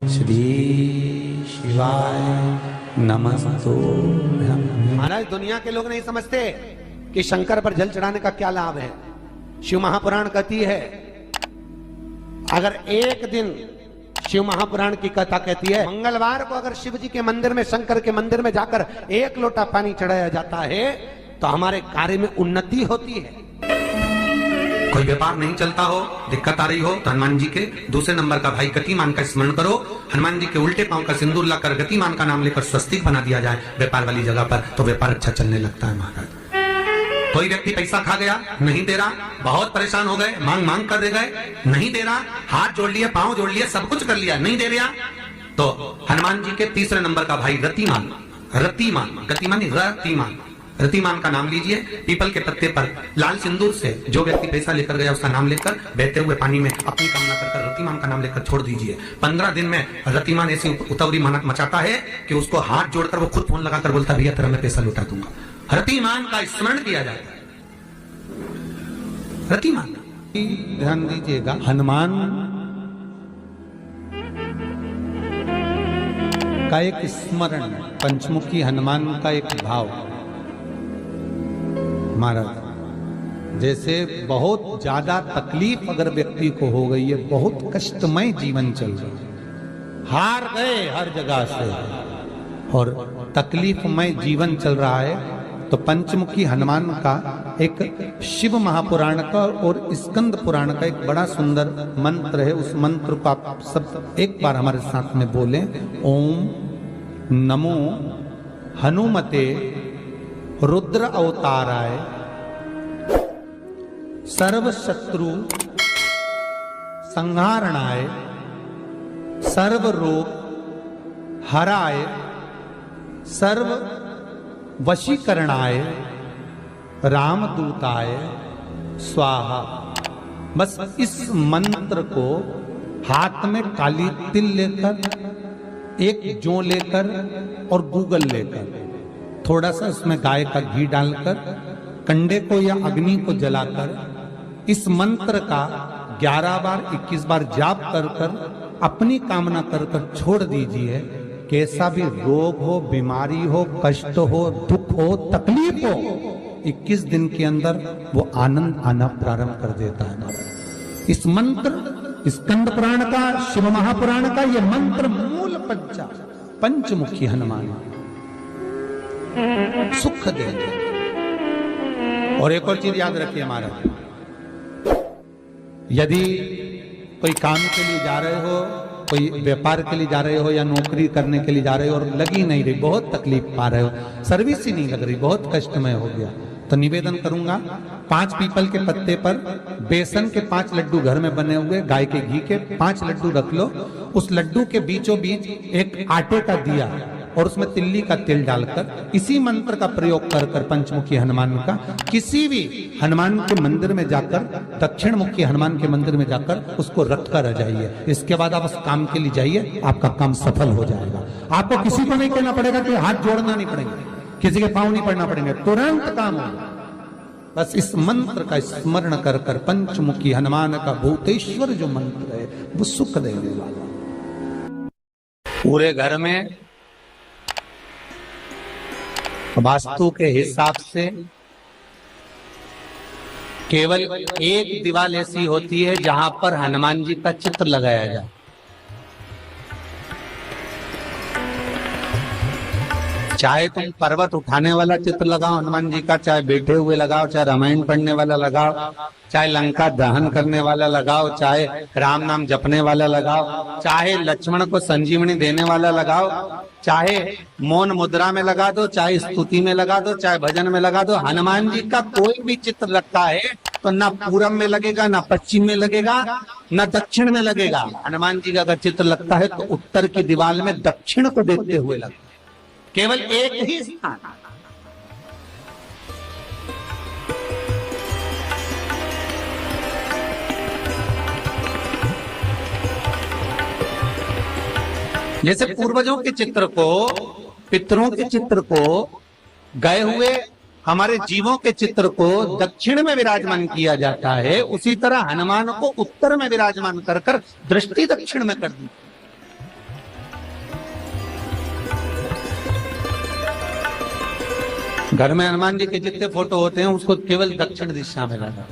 श्री शिवाय नमस्तुभ्यं। महाराज दुनिया के लोग नहीं समझते कि शंकर पर जल चढ़ाने का क्या लाभ है। शिव महापुराण कहती है, अगर एक दिन शिव महापुराण की कथा कहती है, मंगलवार को अगर शिव जी के मंदिर में, शंकर के मंदिर में जाकर एक लोटा पानी चढ़ाया जाता है तो हमारे कार्य में उन्नति होती है। कोई व्यापार नहीं चलता हो, दिक्कत आ रही हो तो हनुमान जी के दूसरे नंबर का भाई गतिमान का स्मरण करो। हनुमान जी के उल्टे पांव का सिंदूर लाकर गतिमान का नाम लेकर स्वस्तिक बना दिया जाए व्यापार वाली जगह पर, तो व्यापार अच्छा चलने लगता है महाराज। कोई व्यक्ति पैसा खा गया, नहीं दे रहा, बहुत परेशान हो गए, मांग मांग कर दे गए, नहीं दे रहा, हाथ जोड़ लिए, पांव जोड़ लिए, सब कुछ कर लिया, नहीं दे रहा, तो हनुमान जी के तीसरे नंबर का भाई रतिमान, रतिमान, गतिमान रतिमान, रतिमान का नाम लीजिए। पीपल के पत्ते पर लाल सिंदूर से जो व्यक्ति पैसा लेकर गया उसका नाम लेकर बहते हुए पानी में अपनी कामना कर रतिमान का नाम लेकर छोड़ दीजिए। 15 दिन में रतिमान ऐसी उतावली मचाता है कि उसको हाथ जोड़कर वो खुद फोन लगाकर बोलता, भैया तेरा मैं पैसा लौटा दूंगा। रतिमान का स्मरण किया जाता है। रतिमान, ध्यान दीजिएगा, हनुमान का एक स्मरण, पंचमुखी हनुमान का एक भाव। महाराज जैसे बहुत ज्यादा तकलीफ अगर व्यक्ति को हो गई है, बहुत कष्टमय जीवन चल रहा है, हार गए हर जगह से और तकलीफमय जीवन चल रहा है, तो पंचमुखी हनुमान का एक शिव महापुराण का और स्कंद पुराण का एक बड़ा सुंदर मंत्र है। उस मंत्र को आप सब एक बार हमारे साथ में बोलें। ओम नमो हनुमते रुद्र अवताराय सर्व शत्रु संहारणाय सर्व रोग हराय सर्व वशीकरणाय रामदूताय स्वाहा। बस इस मंत्र को हाथ में काली तिल लेकर, एक जौ लेकर और गूगल लेकर, थोड़ा सा उसमें गाय का घी डालकर, कंडे को या अग्नि को जलाकर इस मंत्र का 11 बार 21 बार जाप कर कर अपनी कामना कर कर छोड़ दीजिए। कैसा भी रोग हो, बीमारी हो, कष्ट हो, दुख हो, तकलीफ हो, 21 दिन के अंदर वो आनंद आना प्रारंभ कर देता है। इस मंत्र, स्कंद पुराण का, शिव महापुराण का ये मंत्र मूल पंचमुखी हनुमान सुख देंगे। और एक और चीज याद रखिए महाराज, यदि कोई काम के लिए जा रहे हो, कोई व्यापार के लिए जा रहे हो या नौकरी करने के लिए जा रहे हो और लगी नहीं रही, बहुत तकलीफ पा रहे हो, सर्विस ही नहीं लग रही, बहुत कष्टमय हो गया, तो निवेदन करूंगा 5 पीपल के पत्ते पर बेसन के 5 लड्डू घर में बने हुए, गाय के घी के 5 लड्डू रख लो। उस लड्डू के बीचों बीच एक आटे का दिया और उसमें तिल्ली का तेल डालकर इसी मंत्र का प्रयोग कर कर पंचमुखी हनुमान का किसी भी हनुमान के मंदिर में जाकर, दक्षिण मुखी हनुमान के मंदिर में जाकर उसको रख कर आ जाइए। इसके बाद आप उस काम के लिए जाइए, आपका काम सफल हो जाएगा। आपको किसी को नहीं कहना पड़ेगा कि हाथ जोड़ना नहीं पड़ेगा, किसी के पांव नहीं पड़ना पड़ेंगे, तुरंत काम होगा। बस इस मंत्र का स्मरण कर कर पंचमुखी हनुमान का भूतेश्वर जो मंत्र है वो सुख देने वाला। पूरे घर में वास्तु के हिसाब से केवल एक दीवार ऐसी होती है जहां पर हनुमान जी का चित्र लगाया जाए। चाहे तुम पर्वत उठाने वाला चित्र लगाओ हनुमान जी का, चाहे बैठे हुए लगाओ, चाहे रामायण पढ़ने वाला लगाओ, चाहे लंका दहन करने वाला लगाओ, चाहे राम नाम जपने वाला लगाओ, चाहे लक्ष्मण को संजीवनी देने वाला लगाओ, चाहे मौन मुद्रा में लगा दो, चाहे स्तुति में लगा दो, चाहे भजन में लगा दो। हनुमान जी का कोई भी चित्र लगता है तो ना पूरब में लगेगा, ना पश्चिम में लगेगा, ना दक्षिण में लगेगा। हनुमान जी का अगर चित्र लगता है तो उत्तर की दीवार में दक्षिण को देखते हुए लगता है, केवल एक ही स्थान। जैसे पूर्वजों के चित्र को, पितरों के चित्र को, गए हुए हमारे जीवों के चित्र को दक्षिण में विराजमान किया जाता है, उसी तरह हनुमान को उत्तर में विराजमान कर कर दृष्टि दक्षिण में कर दी। घर में हनुमान जी के जितने फोटो होते हैं उसको केवल दक्षिण दिशा में लगा,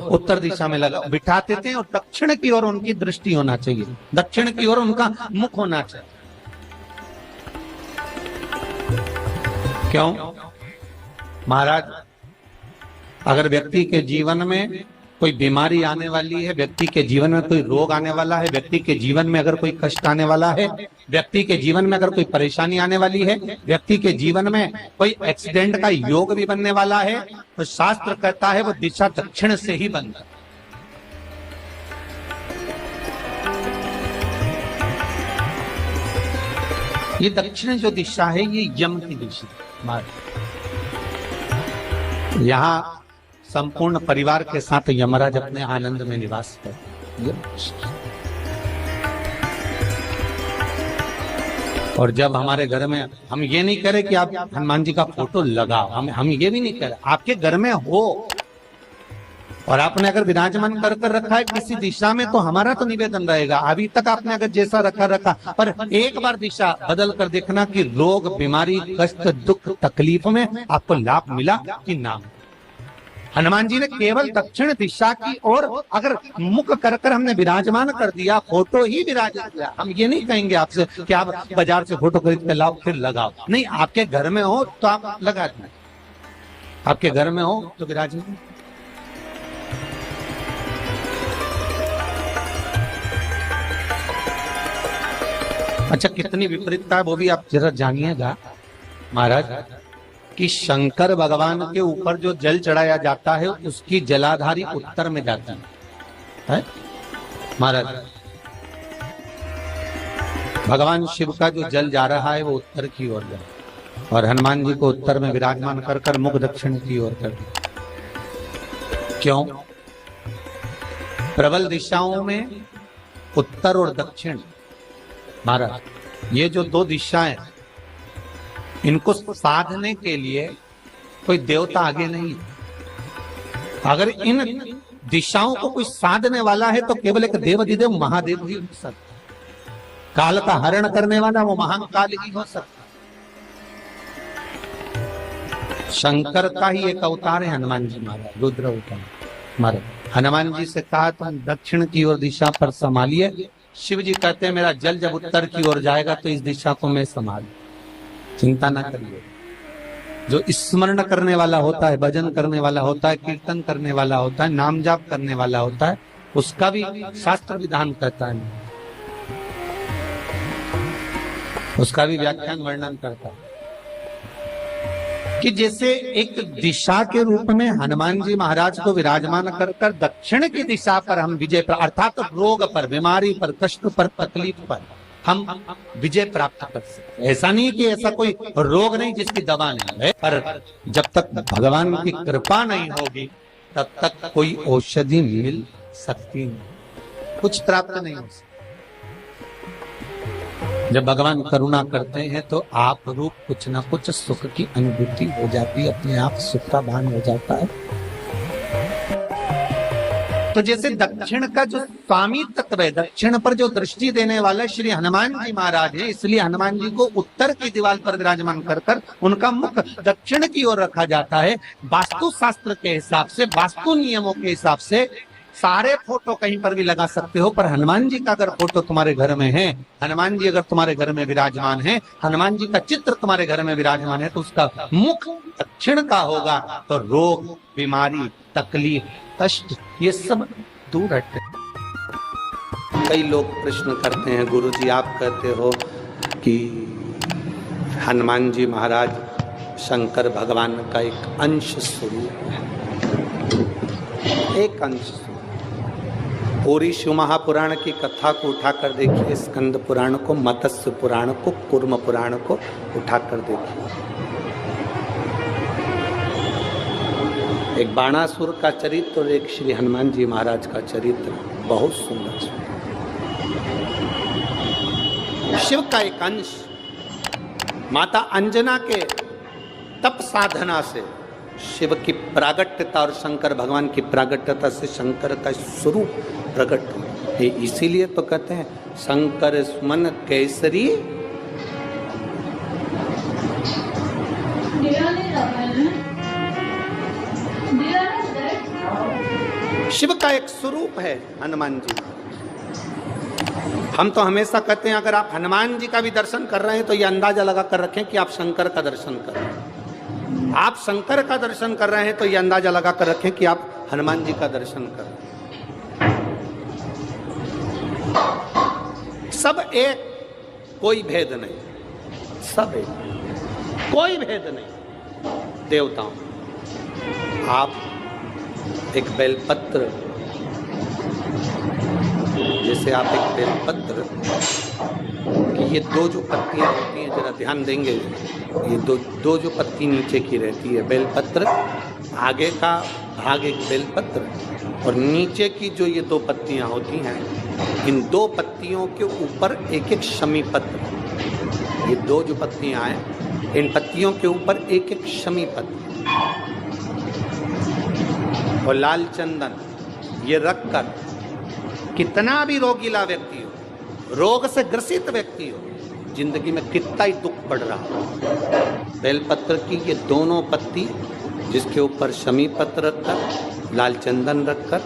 उत्तर दिशा में लगा बिठाते थे, और दक्षिण की ओर उनकी दृष्टि होना चाहिए, दक्षिण की ओर उनका मुख होना चाहिए। क्यों? महाराज, अगर व्यक्ति के जीवन में कोई बीमारी आने वाली है, व्यक्ति के जीवन में कोई रोग आने वाला है, व्यक्ति के जीवन में अगर कोई कष्ट आने वाला है, व्यक्ति के जीवन में अगर कोई परेशानी आने वाली है, व्यक्ति के जीवन में कोई एक्सीडेंट का योग भी बनने वाला है, तो शास्त्र कहता है वो दिशा दक्षिण से ही बनता है। ये दक्षिण जो दिशा है ये यम की दिशा। यहाँ संपूर्ण परिवार के साथ यमराज अपने आनंद में निवास करते। और जब हमारे घर में, हम ये नहीं कह रहे कि आप हनुमान जी का फोटो लगाओ, हम ये भी नहीं कह रहे, आपके घर में हो और आपने अगर विराजमान कर रखा है किसी दिशा में, तो हमारा तो निवेदन रहेगा, अभी तक आपने अगर जैसा रखा, पर एक बार दिशा बदल कर देखना कि रोग, बीमारी, कष्ट, दुख, तकलीफ में आपको लाभ मिला कि ना। हनुमान जी ने केवल दक्षिण दिशा की ओर अगर मुख कर हमने विराजमान कर दिया, फोटो ही विराजमान किया। हम ये नहीं कहेंगे आपसे कि आप बाजार से फोटो खरीद के लाओ फिर लगाओ, नहीं, आपके घर में हो तो आप लगा दें, आपके घर में हो तो विराजमान। अच्छा, कितनी विपरीतता है वो भी आप जरा जानिएगा महाराज, कि शंकर भगवान के ऊपर जो जल चढ़ाया जाता है उसकी जलाधारी उत्तर में जाती है महाराज। भगवान शिव का जो जल जा रहा है वो उत्तर की ओर जा, और हनुमान जी को उत्तर में विराजमान कर मुख दक्षिण की ओर कर दिया। क्यों? प्रबल दिशाओं में उत्तर और दक्षिण महाराज, ये जो दो दिशाएं, इनको साधने के लिए कोई देवता आगे नहीं। अगर इन दिशाओं को कोई साधने वाला है तो केवल एक देवाधिदेव महादेव ही हो सकता। काल का हरण करने वाला वो महान काल ही हो सकता। शंकर का ही एक अवतार है हनुमान जी महाराज, रुद्र अवतार महाराज। हनुमान जी से कहा तुम दक्षिण की ओर दिशा पर संभालिए। शिव जी कहते हैं मेरा जल जब उत्तर की ओर जाएगा तो इस दिशा को मैं संभालू, चिंता ना करिए। जो स्मरण करने वाला होता है, भजन करने वाला होता है, कीर्तन करने वाला होता है, नाम जाप करने वाला होता है, उसका भी शास्त्र विधान कहता है, उसका भी व्याख्यान वर्णन करता है कि जैसे एक दिशा के रूप में हनुमान जी महाराज को विराजमान कर दक्षिण की दिशा पर हम विजय पर, अर्थात रोग पर, बीमारी पर, कष्ट पर, तकलीफ पर हम विजय प्राप्त कर सकते। ऐसा नहीं कि ऐसा कोई रोग नहीं जिसकी दवा नहीं है, पर जब तक भगवान की कृपा नहीं होगी तब तक कोई औषधि मिल सकती नहीं, कुछ प्राप्त नहीं हो सकता। जब भगवान करुणा करते हैं तो आप रूप कुछ ना कुछ सुख की अनुभूति हो जाती है, अपने आप सुख का भान हो जाता है। तो जैसे दक्षिण का जो स्वामी तत्व है, दक्षिण पर जो दृष्टि देने वाला श्री हनुमान जी महाराज है, इसलिए हनुमान जी को उत्तर की दीवार पर विराजमान कर उनका मुख दक्षिण की ओर रखा जाता है। वास्तु शास्त्र के हिसाब से, वास्तु नियमों के हिसाब से सारे फोटो कहीं पर भी लगा सकते हो, पर हनुमान जी का अगर फोटो तुम्हारे घर में है, हनुमान जी अगर तुम्हारे घर में विराजमान है, हनुमान जी का चित्र तुम्हारे घर में विराजमान है, तो उसका मुख दक्षिण का होगा, तो रोग, बीमारी, तकलीफ, कष्ट ये सब दूर हटते। कई लोग प्रश्न करते हैं, गुरुजी आप कहते हो कि हनुमान जी महाराज शंकर भगवान का एक अंश स्वरूप है, एक अंश स्वरूप। पूरी शिव महापुराण की कथा को उठाकर देखिए, स्कंद पुराण को, मत्स्य पुराण को, कूर्म पुराण को उठाकर देखिए। एक बाणासुर का चरित्र और एक श्री हनुमान जी महाराज का चरित्र बहुत सुंदर। शिव का एक अंश माता अंजना के तप साधना से शिव की प्रागट्यता और शंकर भगवान की प्रागट्यता से शंकर का स्वरूप प्रकट हो। इसीलिए तो कहते हैं शंकर सुमन केसरी शिव का एक स्वरूप है हनुमान जी। हम तो हमेशा कहते हैं अगर आप हनुमान जी का भी दर्शन कर रहे हैं तो ये अंदाजा लगा कर रखें कि आप शंकर का दर्शन कर रहे हैं। आप शंकर का दर्शन कर रहे हैं तो ये अंदाजा लगा कर रखें कि आप हनुमान जी का दर्शन कर रहे हैं। सब एक, कोई भेद नहीं, सब एक, कोई भेद नहीं। देवताओं, आप एक बेलपत्र, जैसे आप एक बेलपत्र कि ये दो जो पत्तियां होती हैं, जरा ध्यान देंगे, ये दो जो पत्ती नीचे की रहती है बेलपत्र, आगे का भाग एक बेलपत्र और नीचे की जो ये दो पत्तियां होती हैं, इन दो पत्तियों के ऊपर एक एक शमी पत्र। ये दो जो पत्तियां हैं, इन पत्तियों के ऊपर एक एक शमी पत्र और लाल चंदन ये रखकर कितना भी रोगीला व्यक्ति हो, रोग से ग्रसित व्यक्ति हो, जिंदगी में कितना ही दुख पड़ रहा हो, बेलपत्र की ये दोनों पत्ती जिसके ऊपर शमी पत्र रखकर, लाल चंदन रखकर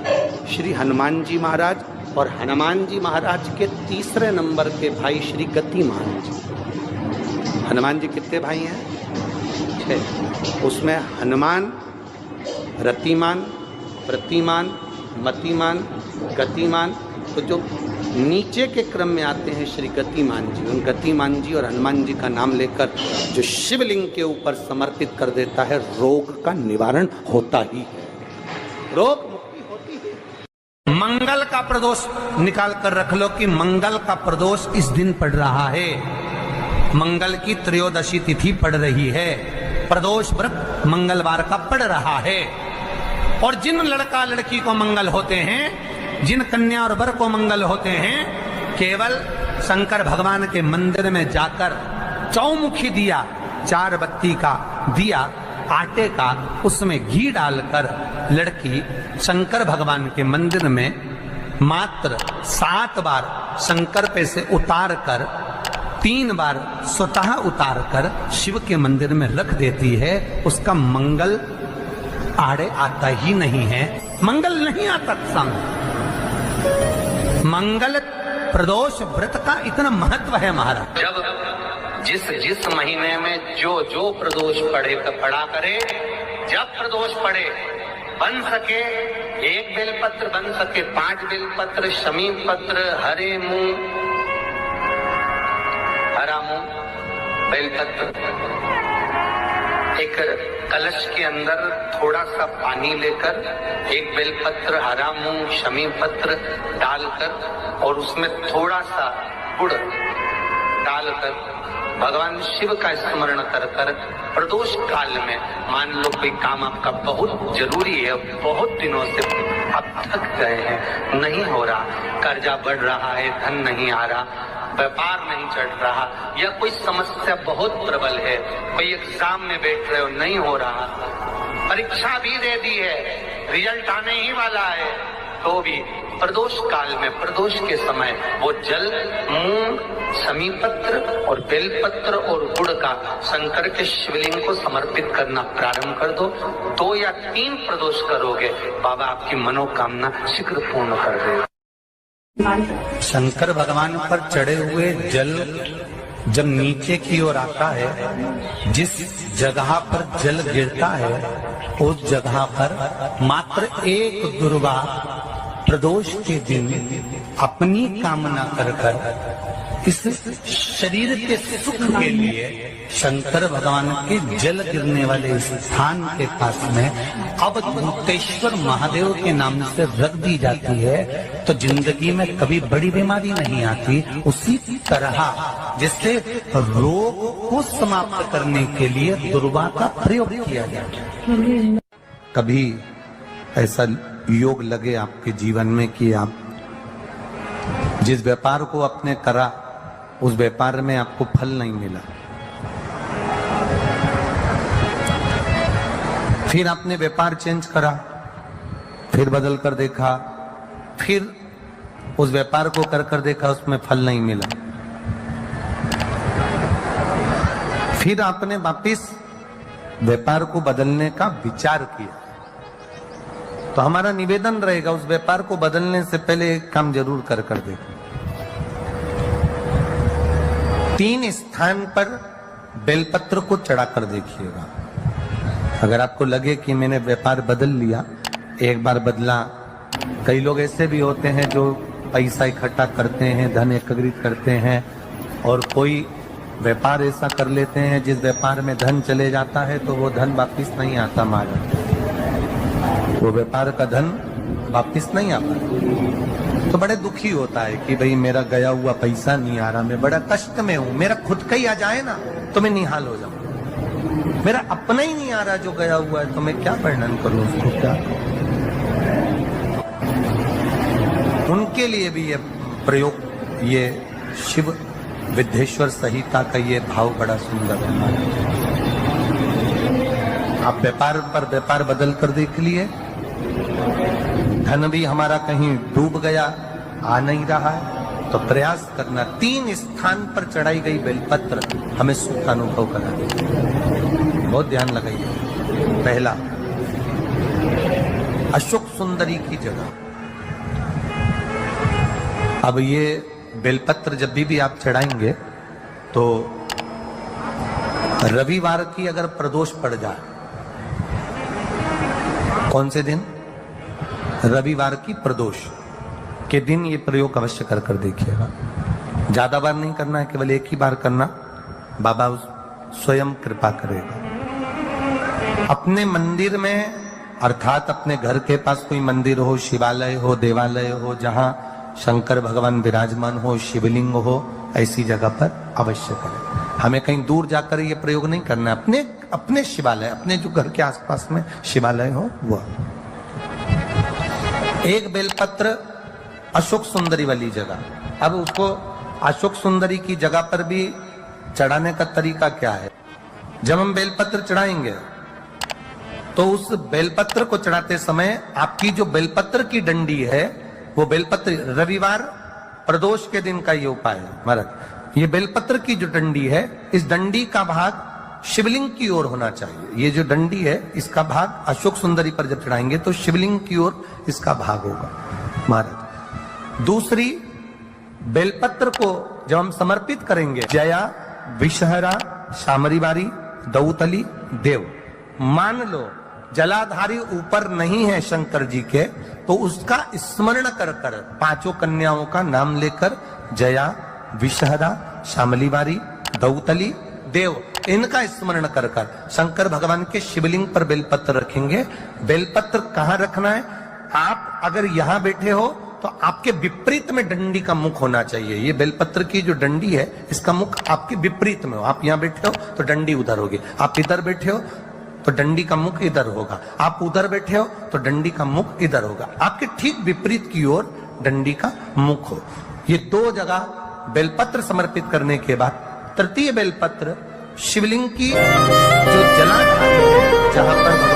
श्री हनुमान जी महाराज और हनुमान जी महाराज के तीसरे नंबर के भाई श्री गतिमान जी। हनुमान जी कितने भाई हैं? 6। उसमें हनुमान, रतिमान, प्रतिमान, मतिमान, गतिमान, तो जो नीचे के क्रम में आते हैं श्री गतिमान जी, उन गतिमान जी और हनुमान जी का नाम लेकर जो शिवलिंग के ऊपर समर्पित कर देता है, रोग का निवारण होता ही है, रोग मुक्ति होती है। मंगल का प्रदोष निकाल कर रख लो कि मंगल का प्रदोष इस दिन पड़ रहा है, मंगल की त्रयोदशी तिथि पड़ रही है, प्रदोष व्रत मंगलवार का पड़ रहा है। और जिन लड़का लड़की को मंगल होते हैं, जिन कन्या और वर को मंगल होते हैं, केवल शंकर भगवान के मंदिर में जाकर चौमुखी दिया, 4 बत्ती का दिया आटे का, उसमें घी डालकर लड़की शंकर भगवान के मंदिर में मात्र 7 बार शंकर पे से उतार कर 3 बार स्वतः उतार कर शिव के मंदिर में रख देती है, उसका मंगल आड़े आता ही नहीं है, मंगल नहीं आता सामने। मंगल प्रदोष व्रत का इतना महत्व है महाराज। जब जिस महीने में जो प्रदोष पड़ा करे, जब प्रदोष पड़े, बन सके 1 बेलपत्र, बन सके 5 बेलपत्र, शमी पत्र, हरे मूंग, हरा मूंग, बेलपत्र, एक कलश के अंदर थोड़ा सा पानी लेकर 1 बेलपत्र, हरा मूंग, शमी पत्र डालकर और उसमें थोड़ा सा गुड़ डालकर भगवान शिव का स्मरण कर कर प्रदोष काल में, मान लो कोई काम आपका बहुत जरूरी है, बहुत दिनों से आप थक गए हैं, नहीं हो रहा, कर्जा बढ़ रहा है, धन नहीं आ रहा, व्यापार नहीं चढ़ रहा, या कोई समस्या बहुत प्रबल है, कोई एग्जाम में बैठ रहे हो, नहीं हो रहा, परीक्षा भी दे दी है, रिजल्ट आने ही वाला है, तो भी प्रदोष काल में, प्रदोष के समय वो जल, मूंग, शमी पत्र और बेलपत्र और गुड़ का शंकर के शिवलिंग को समर्पित करना प्रारंभ कर दो। 2 या 3 प्रदोष करोगे, बाबा आपकी मनोकामना शीघ्र पूर्ण कर देगा। शंकर भगवान पर चढ़े हुए जल जब नीचे की ओर आता है, जिस जगह पर जल गिरता है उस जगह पर मात्र 1 दुर्वा प्रदोष के दिन अपनी कामना कर कर इस शरीर के सुख के लिए शंकर भगवान के जल गिरने वाले स्थान के पास में अवधूतेश्वर महादेव के नाम से रख दी जाती है, तो जिंदगी में कभी बड़ी बीमारी नहीं आती। उसी तरह जिससे रोग को समाप्त करने के लिए दुर्वा का प्रयोग किया जाता है। कभी ऐसा योग लगे आपके जीवन में कि आप जिस व्यापार को आपने करा उस व्यापार में आपको फल नहीं मिला, फिर आपने व्यापार चेंज करा, फिर बदल कर देखा, फिर उस व्यापार को कर देखा, उसमें फल नहीं मिला, फिर आपने वापिस व्यापार को बदलने का विचार किया, तो हमारा निवेदन रहेगा उस व्यापार को बदलने से पहले एक काम जरूर कर देखें। 3 स्थान पर बेलपत्र को चढ़ाकर देखिएगा। अगर आपको लगे कि मैंने व्यापार बदल लिया, एक बार बदला, कई लोग ऐसे भी होते हैं जो पैसा इकट्ठा करते हैं, धन एकत्रित करते हैं और कोई व्यापार ऐसा कर लेते हैं जिस व्यापार में धन चले जाता है तो वो धन वापिस नहीं आता महाराज, वो व्यापार का धन वापिस नहीं आता। तो बड़े दुखी होता है कि भाई मेरा गया हुआ पैसा नहीं आ रहा, मैं बड़ा कष्ट में हूं, मेरा खुद का ही आ जाए ना तो मैं निहाल हो जाऊं, मेरा अपना ही नहीं आ रहा जो गया हुआ है तो मैं क्या वर्णन करूं उसको, क्या उनके लिए भी ये प्रयोग, ये शिव विद्येश्वर संहिता का ये भाव बड़ा सुंदर है। आप व्यापार पर व्यापार बदल कर देख लिए, धन भी हमारा कहीं डूब गया, आ नहीं रहा है, तो प्रयास करना 3 स्थान पर चढ़ाई गई बेलपत्र हमें सुख अनुभव करा देगी। बहुत ध्यान लगाइए। पहला, अशोक सुंदरी की जगह। अब ये बेलपत्र जब भी आप चढ़ाएंगे तो रविवार की अगर प्रदोष पड़ जाए, कौन से दिन? रविवार की प्रदोष के दिन ये प्रयोग अवश्य कर देखिएगा। ज्यादा बार नहीं करना है, केवल एक ही बार करना, बाबा स्वयं कृपा करेगा। अपने मंदिर में, अर्थात अपने घर के पास कोई मंदिर हो, शिवालय हो, देवालय हो, जहां शंकर भगवान विराजमान हो, शिवलिंग हो, ऐसी जगह पर अवश्य करें। हमें कहीं दूर जाकर ये प्रयोग नहीं करना है, अपने शिवालय, अपने जो घर के आसपास में शिवालय हो वो। एक बेलपत्र अशोक सुंदरी वाली जगह। अब उसको अशोक सुंदरी की जगह पर भी चढ़ाने का तरीका क्या है? जब हम बेलपत्र चढ़ाएंगे तो उस बेलपत्र को चढ़ाते समय आपकी जो बेलपत्र की डंडी है, वो बेलपत्र, रविवार प्रदोष के दिन का ये उपाय है महाराज। ये बेलपत्र की जो डंडी है, इस डंडी का भाग शिवलिंग की ओर होना चाहिए। ये जो डंडी है, इसका भाग अशोक सुंदरी पर जब चढ़ाएंगे तो शिवलिंग की ओर इसका भाग होगा महाराज। दूसरी, बेलपत्र को जब हम समर्पित करेंगे, जया, विषहरा, शामरीवारी, दौतली, देव, मान लो जलाधारी ऊपर नहीं है शंकर जी के, तो उसका स्मरण कर 5 कन्याओं का नाम लेकर, जया, विषहरा, शामलीवारी, दौतली, देव, इनका स्मरण कर शंकर भगवान के शिवलिंग पर बेलपत्र रखेंगे। बेलपत्र कहां रखना है? आप अगर यहां बैठे हो तो आपके विपरीत में डंडी का मुख होना चाहिए। ये बेलपत्र की जो डंडी है, इसका मुख आपके विपरीत में हो। आप यहां बैठे हो तो डंडी उधर होगी, आप इधर बैठे हो तो डंडी का मुख इधर होगा, आप उधर बैठे हो तो डंडी का मुख इधर होगा। आपके ठीक विपरीत की ओर डंडी का मुख हो। ये 2 जगह बेलपत्र समर्पित करने के बाद तृतीय बेलपत्र शिवलिंग की जो जलाधारी है, जहां पर